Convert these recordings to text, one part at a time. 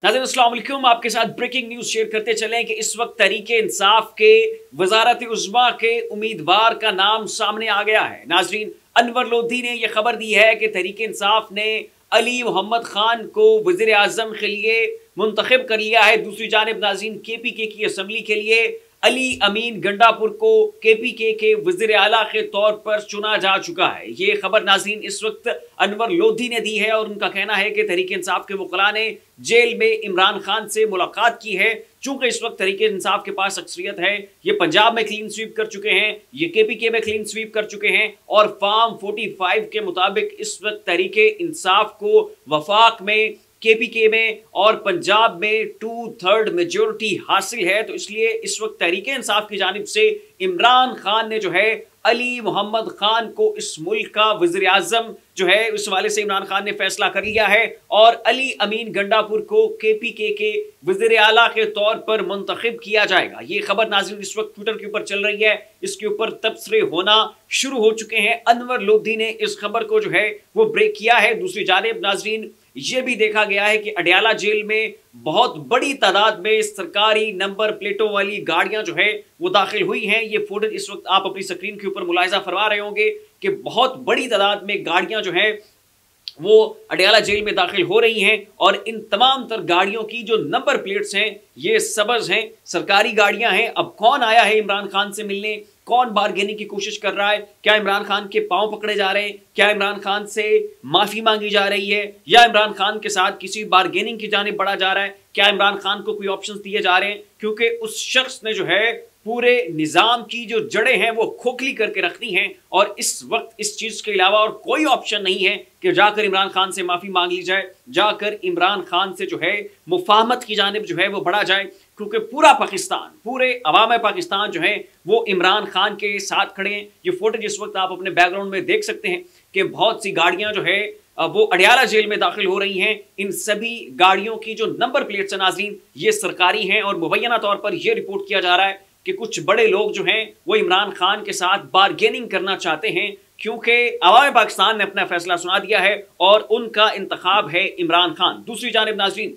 नाज़रीन अस्सलाम वालेकुम, आपके साथ ब्रेकिंग न्यूज शेयर करते चलें कि इस वक्त तहरीके इंसाफ के वजारत उज़्मा के उम्मीदवार का नाम सामने आ गया है। नाज़रीन, अनवर लोधी ने यह खबर दी है कि तहरीके इंसाफ ने अली मोहम्मद खान को वज़ीर आज़म के लिए मुंतखब कर लिया है। दूसरी जानिब नाज़रीन, KPK की असम्बली के लिए अली अमीन गंडापुर को KPK के वज़ीर आला के तौर पर चुना जा चुका है। ये खबर नाज़रीन इस वक्त अनवर लोधी ने दी है और उनका कहना है कि तहरीक इंसाफ के वकला ने जेल में इमरान खान से मुलाकात की है। चूंकि इस वक्त तहरीक इंसाफ के पास अक्सरियत है, ये पंजाब में क्लीन स्वीप कर चुके हैं, ये KPK में क्लीन स्वीप कर चुके हैं और फॉर्म 45 के मुताबिक इस वक्त तहरीक इंसाफ को वफाक में, KPK में और पंजाब में 2/3 मेजोरिटी हासिल है। तो इसलिए इस वक्त तहरीक इंसाफ की जानिब से इमरान खान ने जो है अली मोहम्मद खान को इस मुल्क का वज़ीर आज़म जो है उस हवाले से इमरान खान ने फैसला कर लिया है और अली अमीन गंडापुर को KPK के वज़ीर आला के तौर पर मुंतखब किया जाएगा। ये खबर नाज़रीन इस वक्त ट्विटर के ऊपर चल रही है, इसके ऊपर तबसरे होना शुरू हो चुके हैं। अनवर लोधी ने इस खबर को जो है वो ब्रेक किया है। दूसरी जानिब नाज़रीन, ये भी देखा गया है कि अडयाला जेल में बहुत बड़ी तादाद में सरकारी नंबर प्लेटों वाली गाड़ियां जो है वो दाखिल हुई हैं। ये फुटेज इस वक्त आप अपनी स्क्रीन के ऊपर मुलाहिजा फरमा रहे होंगे कि बहुत बड़ी तादाद में गाड़ियां जो है वो अडयाला जेल में दाखिल हो रही हैं और इन तमाम तर गाड़ियों की जो नंबर प्लेट्स हैं ये सबज हैं, सरकारी गाड़ियां हैं। अब कौन आया है इमरान खान से मिलने, कौन बार्गेनिंग की कोशिश कर रहा है, क्या इमरान खान के पांव पकड़े जा रहे हैं, क्या इमरान खान से माफी मांगी जा रही है या इमरान खान के साथ किसी बार्गेनिंग की जानिब बढ़ा जा रहा है, क्या इमरान खान को कोई ऑप्शंस दिए जा रहे हैं, क्योंकि उस शख्स ने जो है पूरे निजाम की जो जड़ें हैं वो खोखली करके रखनी हैं और इस वक्त इस चीज के अलावा और कोई ऑप्शन नहीं है कि जाकर इमरान खान से माफी मांग ली जाए, जाकर इमरान खान से जो है मुफाहमत की जानिब जो है वो बढ़ा जाए, क्योंकि पूरा पाकिस्तान, पूरे अवाम पाकिस्तान जो है वो इमरान खान के साथ खड़े हैं। ये फोटोज इस वक्त आप अपने बैकग्राउंड में देख सकते हैं कि बहुत सी गाड़ियां जो है वो अडयाला जेल में दाखिल हो रही हैं। इन सभी गाड़ियों की जो नंबर प्लेट्स हैं नाज़रीन ये सरकारी हैं और मुबैना तौर पर यह रिपोर्ट किया जा रहा है कि कुछ बड़े लोग जो हैं वो इमरान खान के साथ बार्गेनिंग करना चाहते हैं, क्योंकि अवाम पाकिस्तान ने अपना फैसला सुना दिया है और उनका इंतखाब है इमरान खान। दूसरी जानिब नाज़रीन,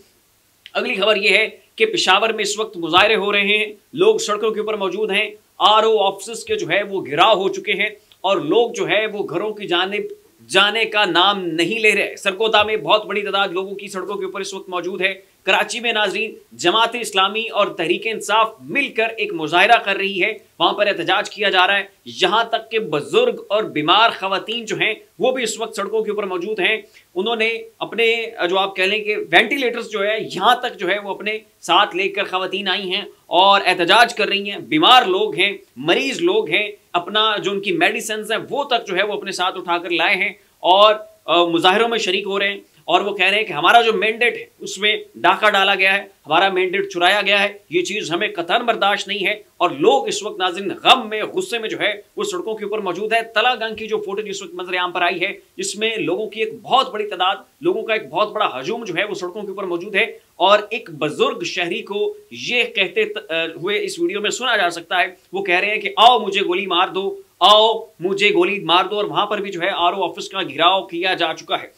अगली खबर यह है कि पेशावर में इस वक्त मुजाहरे हो रहे हैं, लोग सड़कों के ऊपर मौजूद हैं, RO ऑफिस के जो है वो घिराव हो चुके हैं और लोग जो है वो घरों की जानिब जाने का नाम नहीं ले रहे। सरकोता में बहुत बड़ी तादाद लोगों की सड़कों के ऊपर इस वक्त मौजूद है। कराची में नाज़रीन जमात इस्लामी और तहरीक इंसाफ मिलकर एक मुजाहरा कर रही है, वहां पर एहतजाज किया जा रहा है। यहां तक कि बुजुर्ग और बीमार खवातीन जो हैं वो भी इस वक्त सड़कों के ऊपर मौजूद हैं। उन्होंने अपने जो आप कह लें कि वेंटिलेटर्स जो है यहां तक जो है वो अपने साथ लेकर खवातीन आई हैं और एहतजाज कर रही हैं। बीमार लोग हैं, मरीज लोग हैं, अपना जो उनकी मेडिसिन है वो तक जो है वो अपने साथ उठाकर लाए हैं और मुजाहरों में शरीक हो रहे हैं और वो कह रहे हैं कि हमारा जो मैंडेट है उसमें डाका डाला गया है, हमारा मैंडेट चुराया गया है, ये चीज़ हमें कतई बर्दाश्त नहीं है। और लोग इस वक्त नाज़रीन गम में, गुस्से में जो है वो सड़कों के ऊपर मौजूद है। तलागंग की जो फोटो इस वक्त मंजर आम पर आई है इसमें लोगों की एक बहुत बड़ी तादाद, लोगों का एक बहुत बड़ा हजूम जो है वो सड़कों के ऊपर मौजूद है और एक बुजुर्ग शहरी को ये कहते हुए इस वीडियो में सुना जा सकता है, वो कह रहे हैं कि आओ मुझे गोली मार दो, आओ मुझे गोली मार दो। और वहां पर भी जो है RO ऑफिस का घिराव किया जा चुका है।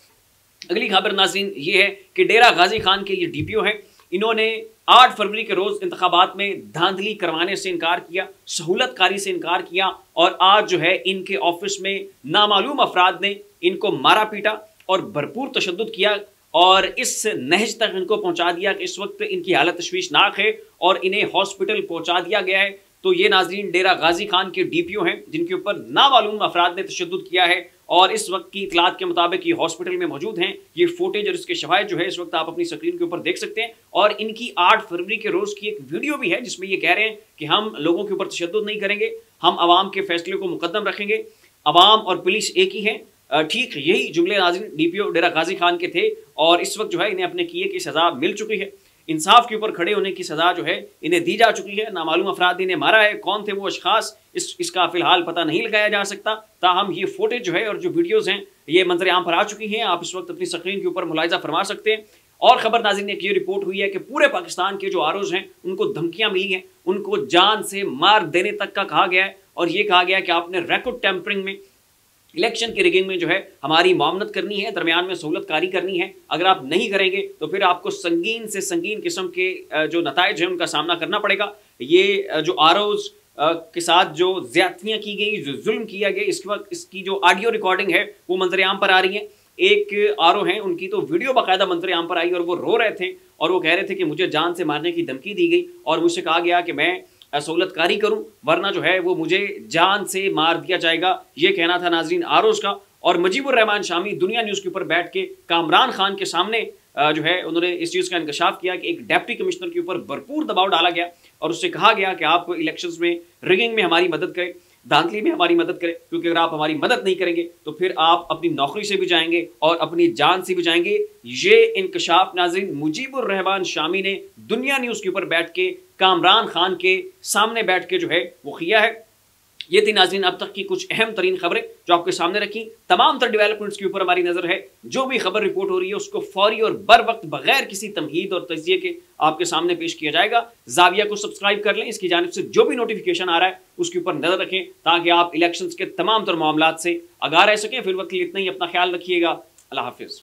अगली खबर नाज़रीन ये है कि डेरा गाजी खान के ये DPO हैं, इन्होंने 8 फरवरी के रोज इंतखाबात में धांधली करवाने से इनकार किया, सहूलतकारी से इनकार किया और आज जो है इनके ऑफिस में नामालूम अफराद ने इनको मारा पीटा और भरपूर तशद्दुद किया और इस नहज तक इनको पहुंचा दिया कि इस वक्त इनकी हालत तशवीशनाक है और इन्हें हॉस्पिटल पहुंचा दिया गया है। तो ये नाज़रीन डेरा गाजी खान के DPO हैं जिनके ऊपर नामालूम अफराद ने तशद्दुद किया है और इस वक्त की इतलात के मुताबिक ये हॉस्पिटल में मौजूद हैं। ये फुटेज और इसके शवाहिद जो है इस वक्त आप अपनी स्क्रीन के ऊपर देख सकते हैं और इनकी 8 फरवरी के रोज की एक वीडियो भी है जिसमें ये कह रहे हैं कि हम लोगों के ऊपर तशद्दुद नहीं करेंगे, हम आवाम के फैसले को मुकद्दम रखेंगे, आवाम और पुलिस एक ही है। ठीक यही जुमले नाज़रीन DPO डेरा गाजी खान के थे और इस वक्त जो है इन्हें अपने किए की सजा मिल चुकी है। इंसाफ के ऊपर खड़े होने की सजा जो है इन्हें दी जा चुकी है। नामालूम अफराद इन्हें मारा है, कौन थे वो अशखास इसका फिलहाल पता नहीं लगाया जा सकता। ताहम ये फुटेज जो है और जो वीडियोस हैं ये मंजर आम पर आ चुकी हैं, आप इस वक्त अपनी स्क्रीन के ऊपर मुलाहिजा फरमा सकते हैं। और खबर नाज़रीन एक ये रिपोर्ट हुई है कि पूरे पाकिस्तान के जो ROs हैं उनको धमकियां मिली हैं, उनको जान से मार देने तक का कहा गया है और ये कहा गया है कि आपने रिकॉर्ड टेम्परिंग में इलेक्शन की रिगिंग में जो है हमारी मामनत करनी है, दरमियान में सहूलतकारी करनी है। अगर आप नहीं करेंगे तो फिर आपको संगीन से संगीन किस्म के जो नताइज हैं उनका सामना करना पड़ेगा। ये जो आरओज के साथ जो ज्यादतियाँ की गई, जो जुल्म किया गया, इसके वक्त इसकी जो ऑडियो रिकॉर्डिंग है वो मंजरेआम पर आ रही है। एक आरओ हैं, उनकी तो वीडियो बाकायदा मंजरेआम पर आई और वो रो रहे थे और वो कह रहे थे कि मुझे जान से मारने की धमकी दी गई और मुझसे कहा गया कि मैं सहूलतकारी करूं वरना जो है वो मुझे जान से मार दिया जाएगा। ये कहना था नाजरीन आरोज का। और मुजीबुर रहमान शामी दुनिया न्यूज़ के ऊपर बैठ के कामरान खान के सामने जो है उन्होंने इस चीज़ का इंकशाफ किया कि एक डिप्टी कमिश्नर के ऊपर भरपूर दबाव डाला गया और उससे कहा गया कि आप इलेक्शंस में रिगिंग में हमारी मदद करें, धांधली में हमारी मदद करें, क्योंकि अगर आप हमारी मदद नहीं करेंगे तो फिर आप अपनी नौकरी से भी जाएंगे और अपनी जान से भी जाएंगे। ये इंकशाफ नाज़रीन मुजीबुर रहमान शामी ने दुनिया न्यूज़ के ऊपर बैठ के कामरान खान के सामने बैठ के जो है वो किया है। ये थी नाज़रीन अब तक की कुछ अहम तरीन खबरें जो आपके सामने रखी। तमाम तर डेवलपमेंट्स के ऊपर हमारी नज़र है। जो भी खबर रिपोर्ट हो रही है उसको फौरी और बर वक्त बगैर किसी तमहीद और तजिए के आपके सामने पेश किया जाएगा। जाविया को सब्सक्राइब कर लें, इसकी जानिब से जो भी नोटिफिकेशन आ रहा है उसके ऊपर नजर रखें ताकि आप इलेक्शंस के तमाम तर मामलात से आगाह रह सकें। फिर वक्त इतना ही, अपना ख्याल रखिएगा। अल्लाह हाफिज़।